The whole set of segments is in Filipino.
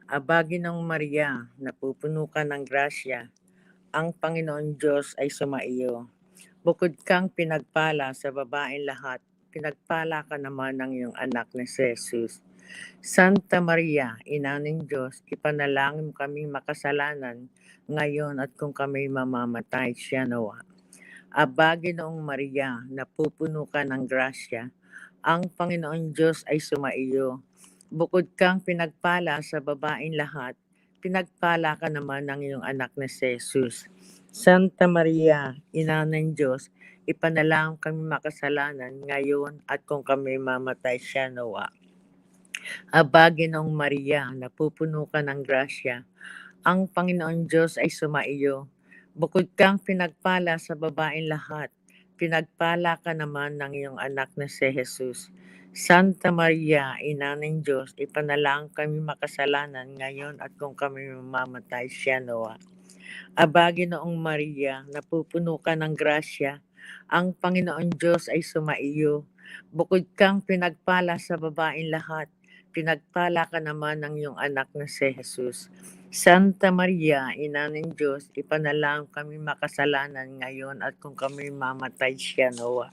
Aba, Ginoong Maria, napupuno ka ng grasya, ang Panginoon Diyos ay sumaiyo. Bukod kang pinagpala sa babaeng lahat, pinagpala ka naman ng iyong anak na si Jesus. Santa Maria, Ina ng Diyos, ipanalangin mo kaming makasalanan, ngayon at kung kami mamamatay siya nawa. Aba, Ginoong Maria, napupuno ka ng grasya, ang Panginoon Diyos ay sumaiyo. Bukod kang pinagpala sa babaeng lahat, pinagpala ka naman ng iyong anak na si Jesus. Santa Maria, Ina ng Diyos, ipanalangin kami makasalanan ngayon at kung kami mamatay siya nawa. Aba, Ginoong Maria, napupuno ka ng grasya, ang Panginoon Diyos ay sumaiyo. Bukod kang pinagpala sa babaeng lahat, pinagpala ka naman ng iyong anak na si Jesus. Santa Maria, Ina ng Diyos, ipanalangin kami makasalanan ngayon at kung kami mamamatay siya nawa. Aba, Ginoong Maria, napupuno ka ng grasya, ang Panginoon Diyos ay sumaiyo. Bukod kang pinagpala sa babaeng lahat, pinagpala ka naman ng iyong anak na si Jesus. Santa Maria, Ina ng Diyos, ipanalangin kami makasalanan ngayon at kung kami mamatay siya nawa.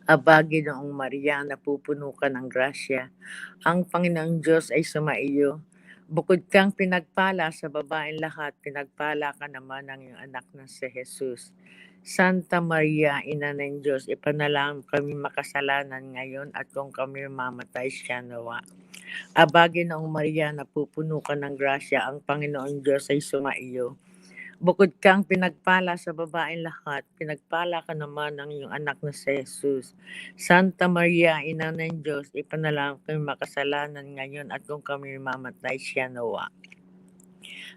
Aba, Ginoong Maria, napupuno ka ng grasya, ang Panginoong Diyos ay sumaiyo. Bukod kang pinagpala sa babaeng lahat, pinagpala ka naman ng iyong anak na si Jesus. Santa Maria, Ina ng Diyos, ipanalangin kami makasalanan ngayon at kung kami mamatay siya nawa. Aba, Ginoong Maria, napupuno ka ng grasya, ang Panginoon Diyos ay sumaiyo. Bukod kang pinagpala sa babaeng lahat, pinagpala ka naman ng iyong anak na si Jesus. Santa Maria, Ina ng Diyos, ipanalangin kami makasalanan ngayon at kung kami mamatay siya nawa.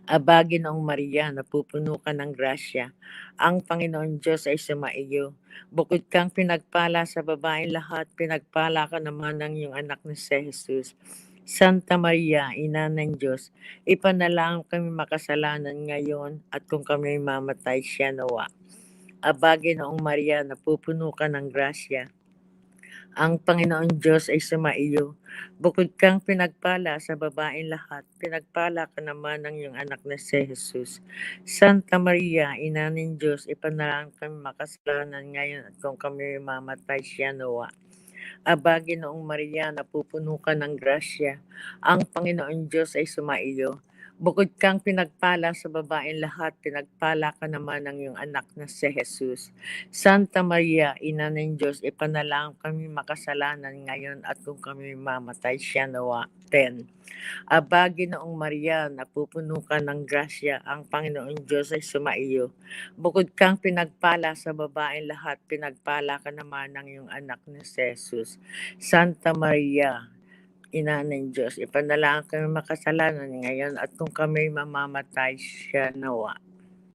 Aba, Ginoong Maria, napupuno ka ng grasya, ang Panginoon Diyos ay sumaiyo. Bukod kang pinagpala sa babaeng lahat, pinagpala ka naman ng iyong anak na si Jesus. Santa Maria, Ina ng Diyos, ipanalangin kami makasalanan ngayon at kung kami mamatay siya nawa. Aba, Ginoong Maria, napupuno ka ng grasya, ang Panginoon Diyos ay sumaiyo. Bukod kang pinagpala sa babaeng lahat, pinagpala ka naman ng iyong anak na si Jesus. Santa Maria, Ina ng Diyos, ipanalangin kami makasalanan ngayon at kung kami mamatay siya nawa. Aba, Ginoong Maria, napupuno ka ng grasya, ang Panginoon Diyos ay sumaiyo. Bukod kang pinagpala sa babaeng lahat, pinagpala ka naman ng iyong anak na si Jesus. Santa Maria, Ina ng Diyos, ipanalangin kami makasalanan ngayon at kung kami mamatay siya nawa. 10. Aba, Ginoong Maria, napupuno ka ng grasya, ang Panginoong Diyos ay sumaiyo. Bukod kang pinagpala sa babaeng lahat, pinagpala ka naman ng iyong anak na si Jesus. Santa Maria, Ina ng Diyos, ipanalangin kami makasalanan ngayon at kung kami mamamatay siya nawa.